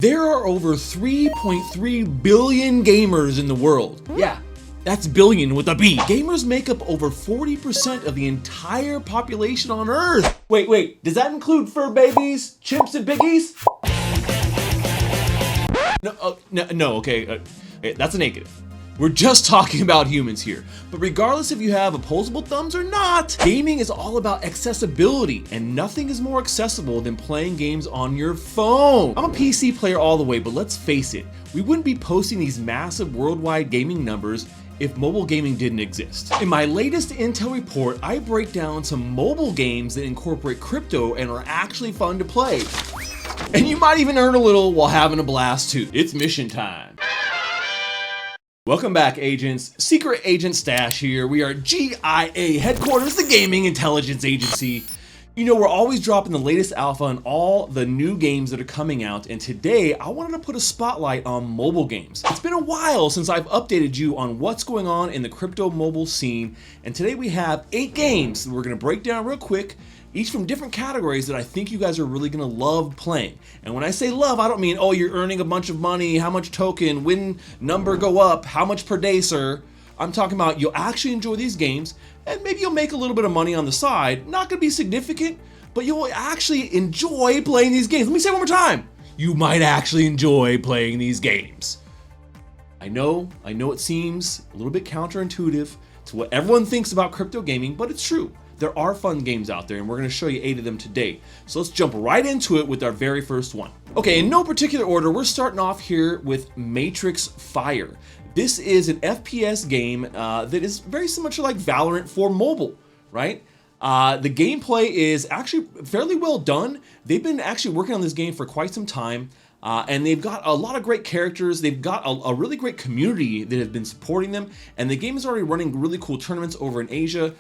There are over 3.3 billion gamers in the world. Yeah, that's billion with a B. Gamers make up over 40% of the entire population on Earth. Wait, does that include fur babies, chimps, and piggies? No, okay, that's a negative. We're just talking about humans here. But regardless if you have opposable thumbs or not, gaming is all about accessibility, and nothing is more accessible than playing games on your phone. I'm a PC player all the way, but let's face it, we wouldn't be posting these massive worldwide gaming numbers if mobile gaming didn't exist. In my latest Intel report, I break down some mobile games that incorporate crypto and are actually fun to play. And you might even earn a little while having a blast too. It's mission time. Welcome back, agents. Secret Agent Stash here. We are GIA headquarters, the gaming intelligence agency. You know, we're always dropping the latest alpha on all the new games that are coming out, and today I wanted to put a spotlight on mobile games. It's been a while since I've updated you on what's going on in the crypto mobile scene, and today we have 8 games that we're going to break down real quick, each from different categories that I think you guys are really gonna love playing. And when I say love, I don't mean, oh, you're earning a bunch of money, how much token, win number go up, how much per day, sir. I'm talking about you'll actually enjoy these games, and maybe you'll make a little bit of money on the side. Not gonna be significant, but you'll actually enjoy playing these games. Let me say it one more time. You might actually enjoy playing these games. I know it seems a little bit counterintuitive to what everyone thinks about crypto gaming, but it's true. There are fun games out there, and we're going to show you 8 of them today. So let's jump right into it with our very first one. Okay, in no particular order, we're starting off here with Matrix Fire. This is an FPS game that is very similar to like Valorant for mobile, right? The gameplay is actually fairly well done. They've been actually working on this game for quite some time. And they've got a lot of great characters. They've got a really great community that has been supporting them. And the game is already running really cool tournaments over in Asia.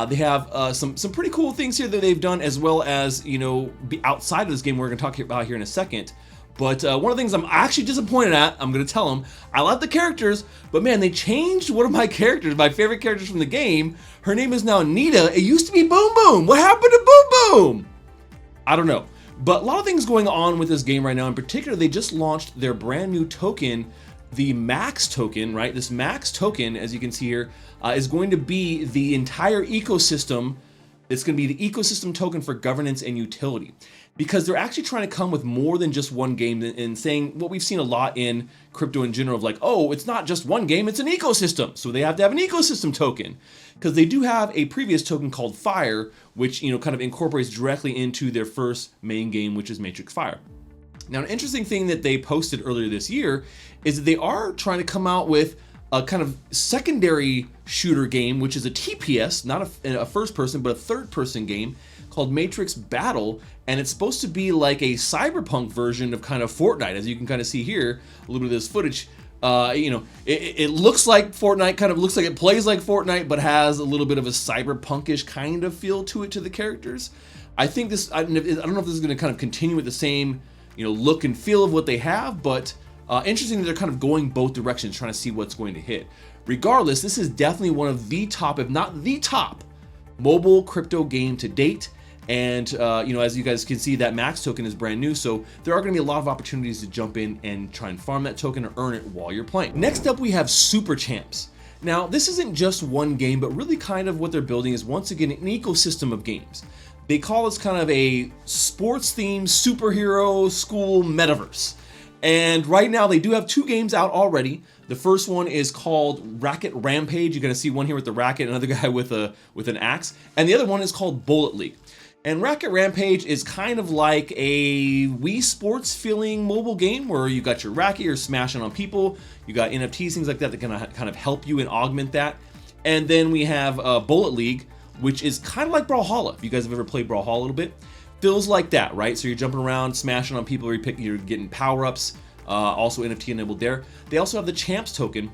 They have some pretty cool things here that they've done, as well as, you know, be outside of this game we're going to talk about here in a second. But one of the things I'm actually disappointed at, I'm going to tell them, I love the characters, but man, they changed one of my characters, my favorite characters from the game. Her name is now Nita. It used to be Boom Boom. What happened to Boom Boom? I don't know. But a lot of things going on with this game right now. In particular, they just launched their brand new token, the Max token, right? This Max token, as you can see here, is going to be the entire ecosystem. It's going to be the ecosystem token for governance and utility. Because they're actually trying to come with more than just one game and saying what we've seen a lot in crypto in general of like, oh, it's not just one game, it's an ecosystem. So they have to have an ecosystem token. Because they do have a previous token called Fire, which, you know, kind of incorporates directly into their first main game, which is Matrix Fire. Now, an interesting thing that they posted earlier this year is that they are trying to come out with a kind of secondary shooter game, which is a TPS, not a first person, but a third person game called Matrix Battle. And it's supposed to be like a cyberpunk version of kind of Fortnite. As you can kind of see here, a little bit of this footage. You know, it looks like Fortnite, kind of looks like it plays like Fortnite, but has a little bit of a cyberpunkish kind of feel to it, to the characters. I think this, I don't know if this is going to kind of continue with the same, you know, look and feel of what they have, but interesting that they're kind of going both directions, trying to see what's going to hit. Regardless, this is definitely one of the top, if not the top, mobile crypto game to date. And, you know, as you guys can see, that Max token is brand new, so there are going to be a lot of opportunities to jump in and try and farm that token or earn it while you're playing. Next up, we have Super Champs. Now, this isn't just one game, but really kind of what they're building is, once again, an ecosystem of games. They call this kind of a sports-themed superhero school metaverse. And right now, they do have 2 games out already. The first one is called Racket Rampage. You're going to see one here with the racket, another guy with an axe. And the other one is called Bullet League. And Racket Rampage is kind of like a Wii Sports feeling mobile game where you got your racket, you're smashing on people, you got NFTs, things like that that can kind of help you and augment that. And then we have Bullet League, which is kind of like Brawlhalla. If you guys have ever played Brawlhalla a little bit, feels like that, right? So you're jumping around, smashing on people, you're getting power-ups, also NFT enabled there. They also have the Champs token,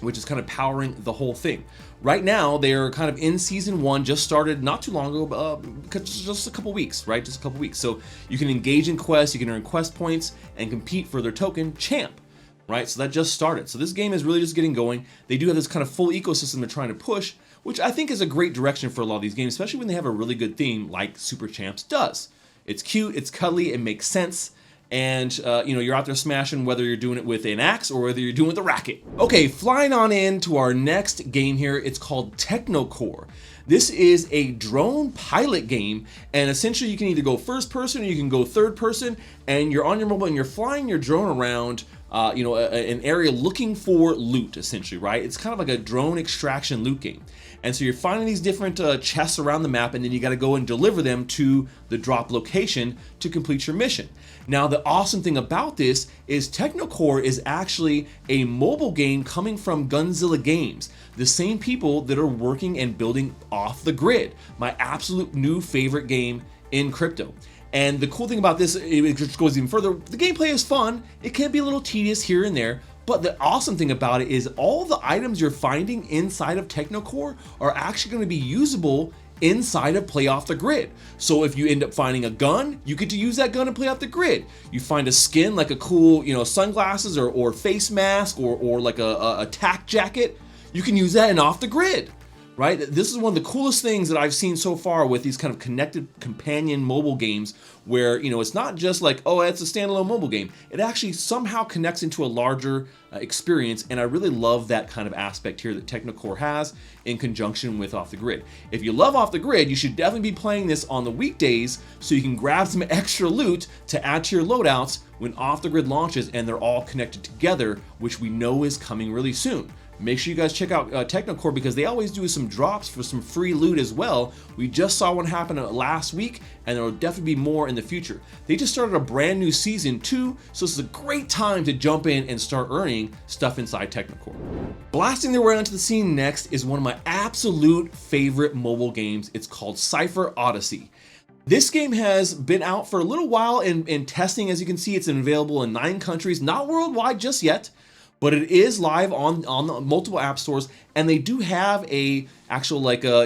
which is kind of powering the whole thing. Right now, they're kind of in season 1, just started not too long ago, just a couple weeks, right? Just a couple weeks. So you can engage in quests, you can earn quest points, and compete for their token, Champ, right? So that just started. So this game is really just getting going. They do have this kind of full ecosystem they're trying to push, which I think is a great direction for a lot of these games, especially when they have a really good theme like Super Champs does. It's cute, it's cuddly, it makes sense, and you're out there smashing, whether you're doing it with an axe or whether you're doing it with a racket. Okay, flying on into our next game here. It's called Technocore. This is a drone pilot game, and essentially you can either go first person or you can go third person, and you're on your mobile and you're flying your drone around an area looking for loot, essentially, right? It's kind of like a drone extraction loot game. And so you're finding these different chests around the map, and then you got to go and deliver them to the drop location to complete your mission. Now, the awesome thing about this is Technocore is actually a mobile game coming from Gunzilla Games, the same people that are working and building Off the Grid, my absolute new favorite game in crypto. And the cool thing about this, it just goes even further. The gameplay is fun. It can be a little tedious here and there, but the awesome thing about it is all the items you're finding inside of Technocore are actually going to be usable inside of Play Off the Grid. So if you end up finding a gun, you get to use that gun and play off the grid. You find a skin like a cool, sunglasses or face mask or like a tack jacket, you can use that in Off the Grid. Right? This is one of the coolest things that I've seen so far with these kind of connected companion mobile games where, it's not just like, oh, it's a standalone mobile game. It actually somehow connects into a larger experience, and I really love that kind of aspect here that Technocore has in conjunction with Off the Grid. If you love Off the Grid, you should definitely be playing this on the weekdays so you can grab some extra loot to add to your loadouts when Off the Grid launches and they're all connected together, which we know is coming really soon. Make sure you guys check out Technocore because they always do some drops for some free loot as well. We just saw one happen last week, and there will definitely be more in the future. They just started a brand new season too, so this is a great time to jump in and start earning stuff inside Technocore. Blasting their way onto the scene next is one of my absolute favorite mobile games. It's called Cypher Odyssey. This game has been out for a little while in testing. As you can see, it's available in 9 countries, not worldwide just yet. But it is live on the multiple app stores, and they do have a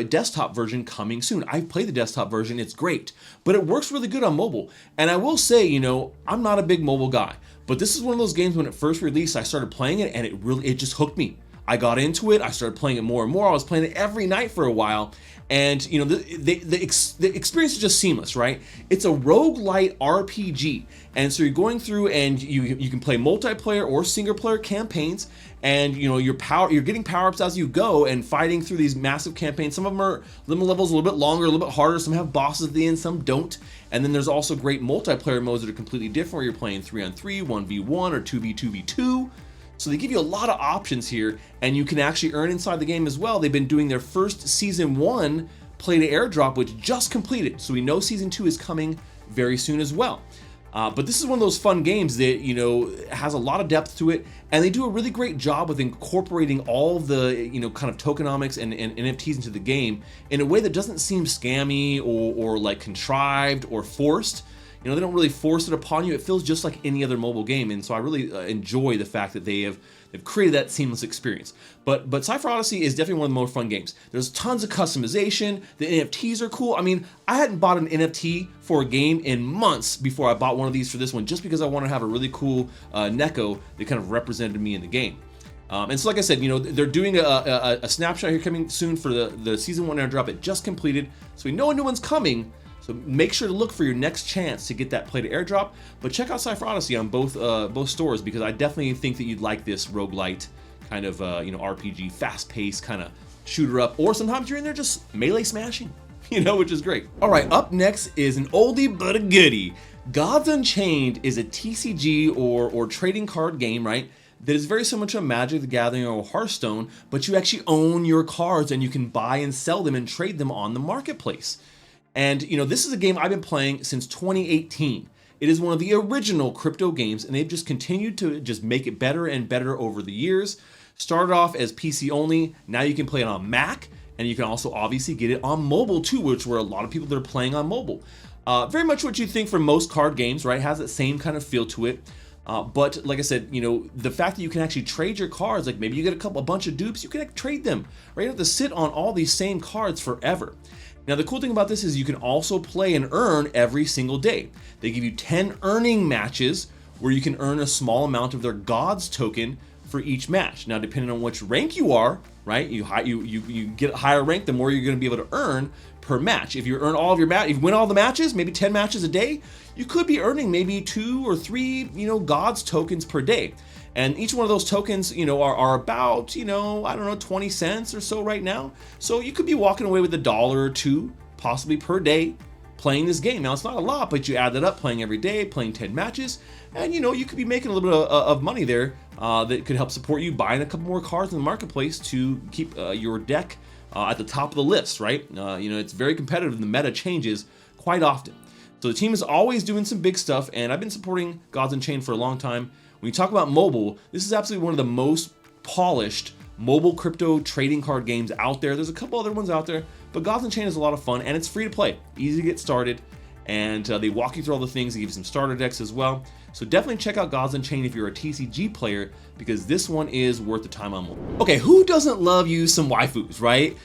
desktop version coming soon. I've played the desktop version, it's great, but it works really good on mobile. And I will say, I'm not a big mobile guy, but this is one of those games when it first released, I started playing it and it just hooked me. I got into it, I started playing it more and more. I was playing it every night for a while, and the experience is just seamless, right? It's a roguelite RPG, and so you're going through and you can play multiplayer or single player campaigns, and you're getting power-ups as you go and fighting through these massive campaigns. Some of them are levels a little bit longer, a little bit harder. Some have bosses at the end, some don't. And then there's also great multiplayer modes that are completely different, where you're playing 3-on-3, 1v1, or 2v2v2. So they give you a lot of options here, and you can actually earn inside the game as well. They've been doing their first season 1 play to airdrop, which just completed. So we know season 2 is coming very soon as well. But this is one of those fun games that, has a lot of depth to it, and they do a really great job with incorporating all of the, kind of tokenomics and NFTs into the game in a way that doesn't seem scammy or like contrived or forced. They don't really force it upon you. It feels just like any other mobile game, and so I really enjoy the fact that they've created that seamless experience. But Cypher Odyssey is definitely one of the more fun games. There's tons of customization. The NFTs are cool. I mean, I hadn't bought an NFT for a game in months before I bought one of these for this one, just because I want to have a really cool Neko that kind of represented me in the game. And so, like I said, they're doing a snapshot here coming soon for the season 1 airdrop. It just completed, so we know a new one's coming. So make sure to look for your next chance to get that play to airdrop. But check out Cypher Odyssey on both stores, because I definitely think that you'd like this roguelite kind of RPG, fast-paced kind of shooter up, or sometimes you're in there just melee smashing, which is great. All right, up next is an oldie but a goodie. Gods Unchained is a TCG or trading card game, right? That is very similar to Magic the Gathering or Hearthstone, but you actually own your cards and you can buy and sell them and trade them on the marketplace. And this is a game I've been playing since 2018. It is one of the original crypto games, and they've just continued to just make it better and better over the years. Started off as PC only, now you can play it on Mac, and you can also obviously get it on mobile too, which were a lot of people that are playing on mobile. Very much what you think from most card games, right? It has that same kind of feel to it. But like I said, the fact that you can actually trade your cards, like maybe you get a bunch of dupes, you can trade them, right? You don't have to sit on all these same cards forever. Now, the cool thing about this is you can also play and earn every single day. They give you 10 earning matches where you can earn a small amount of their Gods token for each match. Now, depending on which rank you are, right, you get higher rank, the more you're going to be able to earn per match. If you earn all of your if you win all the matches, maybe 10 matches a day, you could be earning maybe 2 or 3, Gods tokens per day. And each one of those tokens, are about, I don't know, 20 cents or so right now. So you could be walking away with $1 or $2, possibly per day, playing this game. Now, it's not a lot, but you add that up, playing every day, playing 10 matches, and you could be making a little bit of money there that could help support you buying a couple more cards in the marketplace to keep your deck at the top of the list, right? It's very competitive and the meta changes quite often. So the team is always doing some big stuff, and I've been supporting Gods Unchained for a long time. When you talk about mobile, this is absolutely one of the most polished mobile crypto trading card games out there. There's a couple other ones out there, but Gods Unchained is a lot of fun, and it's free to play, easy to get started, and they walk you through all the things. They give you some starter decks as well. So definitely check out Gods Unchained if you're a TCG player, because this one is worth the time on mobile. Okay, who doesn't love you some waifus, right?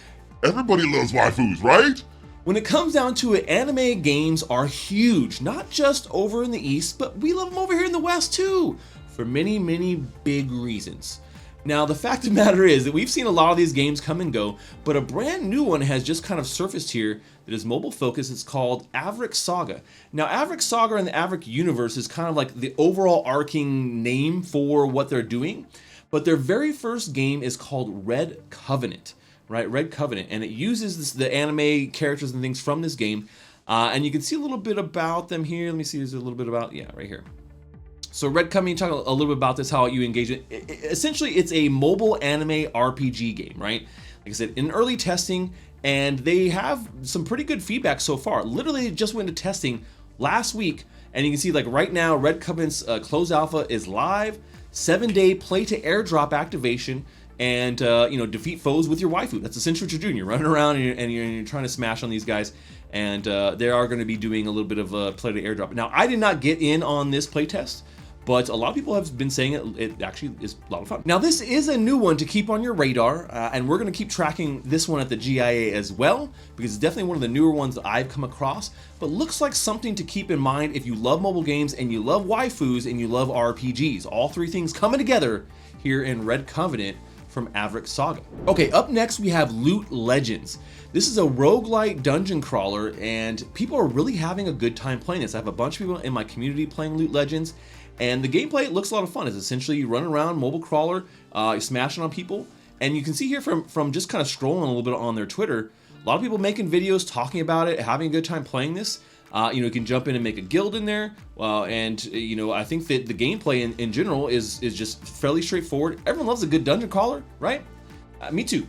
Everybody loves waifus, right? When it comes down to it, anime games are huge, not just over in the East, but we love them over here in the West too, for many, many big reasons. Now, the fact of the matter is that we've seen a lot of these games come and go, but a brand new one has just kind of surfaced here that is mobile focused. It's called Averick Saga. Now, Averick Saga and the Averick universe is kind of like the overall arcing name for what they're doing, but their very first game is called Red Covenant, right? Red Covenant, and it uses the anime characters and things from this game, and you can see a little bit about them here. Let me see, there's a little bit about, yeah, right here. So Red Covenant, talk a little bit about this, how you engage it. Essentially, it's a mobile anime RPG game, right? Like I said, in early testing, and they have some pretty good feedback so far. Literally just went into testing last week, and you can see like right now, Red Covenant's closed alpha is live, 7-day play to airdrop activation, and defeat foes with your waifu. That's essentially what you're doing. You're running around and you're trying to smash on these guys, and they are going to be doing a little bit of a play to airdrop. Now, I did not get in on this playtest, but a lot of people have been saying it actually is a lot of fun. Now, this is a new one to keep on your radar, and we're going to keep tracking this one at the GIA as well, because it's definitely one of the newer ones that I've come across, but looks like something to keep in mind if you love mobile games and you love waifus and you love RPGs. All three things coming together here in Red Covenant from Averick Saga. Okay, up next we have Loot Legends. This is a roguelite dungeon crawler, and people are really having a good time playing this. I have a bunch of people in my community playing Loot Legends, and the gameplay looks a lot of fun. It's essentially you run around, mobile crawler, you're smashing on people, and you can see here from just kind of scrolling a little bit on their Twitter, a lot of people making videos, talking about it, having a good time playing this. You can jump in and make a guild in there, and I think that the gameplay in general is just fairly straightforward. Everyone loves a good dungeon crawler, right? Me too.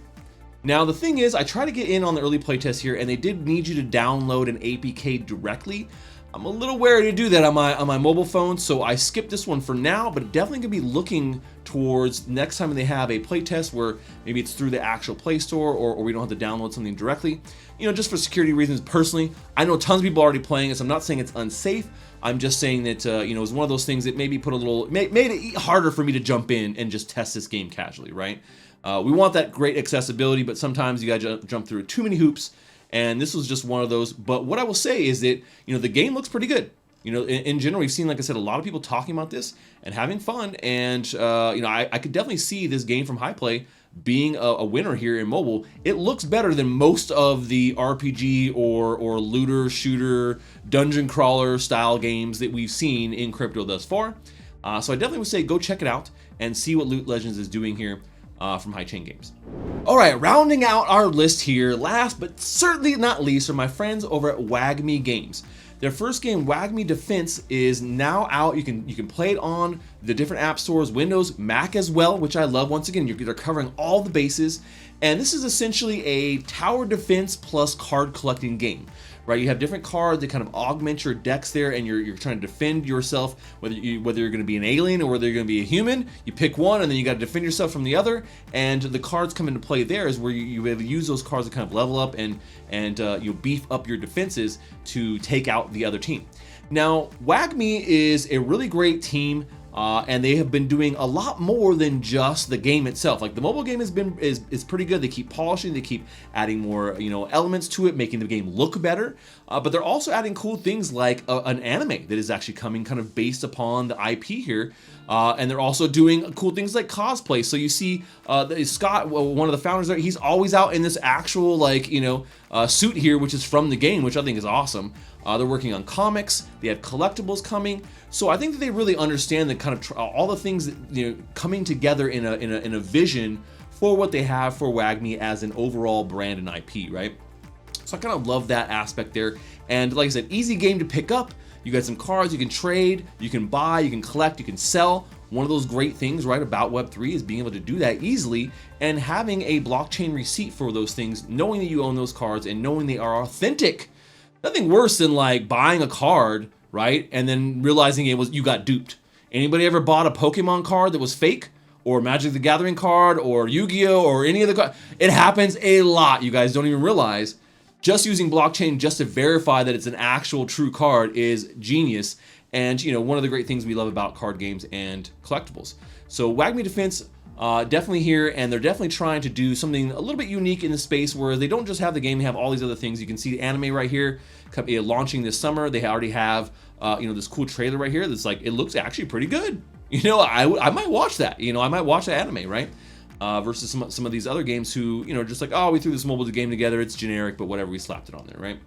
Now the thing is, I try to get in on the early playtest here, and they did need you to download an APK directly. I'm a little wary to do that on my mobile phone, so I skipped this one for now, but definitely gonna be looking towards next time they have a playtest where maybe it's through the actual Play Store, or we don't have to download something directly. Just for security reasons. Personally, I know tons of people are already playing it, so I'm not saying it's unsafe. I'm just saying that it's one of those things that maybe made it harder for me to jump in and just test this game casually, right? We want that great accessibility, but sometimes you gotta jump through too many hoops. And this was just one of those. But what I will say is that, the game looks pretty good. In general, we've seen, like I said, a lot of people talking about this and having fun. And, I could definitely see this game from High Play being a winner here in mobile. It looks better than most of the RPG or looter, shooter, dungeon crawler style games that we've seen in crypto thus far. So I definitely would say go check it out and see what Loot Legends is doing here. From High Chain Games. All right, rounding out our list here, last but certainly not least, are my friends over at WagMe Games. Their first game, WagMe Defense, is now out. You can play it on the different app stores, Windows, Mac as well, which I love. Once again, they're covering all the bases, and this is essentially a tower defense plus card collecting game. Right, you have different cards that kind of augment your decks there, and you're trying to defend yourself, whether you're going to be an alien or whether you're going to be a human. You pick one, and then you got to defend yourself from the other. And the cards come into play there is where you use those cards to kind of level up and you beef up your defenses to take out the other team. Now, WagMe is a really great team. And they have been doing a lot more than just the game itself. Like the mobile game is pretty good. They keep polishing, they keep adding more elements to it, making the game look better. But they're also adding cool things like an anime that is actually coming kind of based upon the IP here. And they're also doing cool things like cosplay. So you see Scott, one of the founders there, he's always out in this actual suit here, which is from the game, which I think is awesome. They're working on comics. They have collectibles coming. So I think that they really understand the kind of all the things that, coming together in a vision for what they have for WAGMI as an overall brand and IP, right? So I kind of love that aspect there. And like I said, easy game to pick up. You got some cards you can trade, you can buy, you can collect, you can sell. One of those great things, right, about Web3 is being able to do that easily and having a blockchain receipt for those things, knowing that you own those cards and knowing they are authentic. Nothing worse than like buying a card, right, and then realizing you got duped. Anybody ever bought a Pokemon card that was fake? Or Magic the Gathering card, or Yu-Gi-Oh, or any of the cards? It happens a lot. You guys don't even realize. Just using blockchain just to verify that it's an actual true card is genius. And one of the great things we love about card games and collectibles. So WAGMI Defense definitely here, and they're definitely trying to do something a little bit unique in the space where they don't just have the game, they have all these other things. You can see the anime right here launching this summer. They already have this cool trailer right here that's like, it looks actually pretty good. I might watch that. I might watch that anime, right? Versus some of these other games who, just like, oh, we threw this mobile game together, it's generic, but whatever, we slapped it on there, right?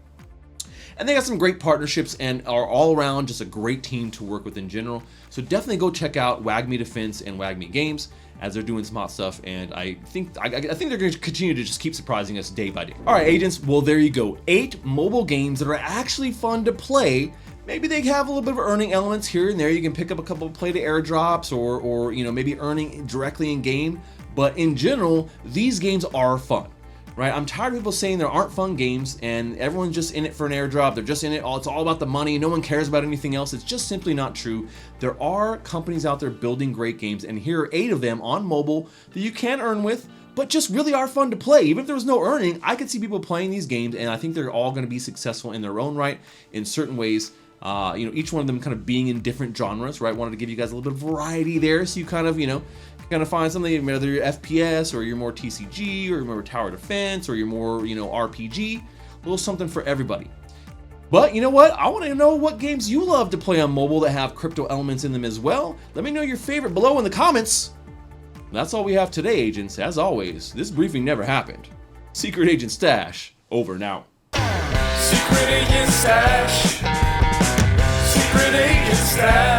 And they got some great partnerships and are all around just a great team to work with in general. So definitely go check out WAGMI Defense and WAGMI Games as they're doing some hot stuff. And I think they're going to continue to just keep surprising us day by day. All right, agents. Well, there you go. 8 mobile games that are actually fun to play. Maybe they have a little bit of earning elements here and there. You can pick up a couple of play to airdrops or maybe earning directly in game. But in general, these games are fun. Right? I'm tired of people saying there aren't fun games and everyone's just in it for an airdrop. They're just in it. It's all about the money. No one cares about anything else. It's just simply not true. There are companies out there building great games, and here are 8 of them on mobile that you can earn with, but just really are fun to play. Even if there was no earning, I could see people playing these games, and I think they're all going to be successful in their own right in certain ways. Each one of them kind of being in different genres, right? Wanted to give you guys a little bit of variety there, so you kind of find something, whether you're FPS or you're more TCG or you're more tower defense or you're more, RPG, a little something for everybody. But you know what? I want to know what games you love to play on mobile that have crypto elements in them as well. Let me know your favorite below in the comments. That's all we have today, agents. As always, this briefing never happened. Secret Agent Stash, over now. Secret Agent Stash. Secret Agent Stash.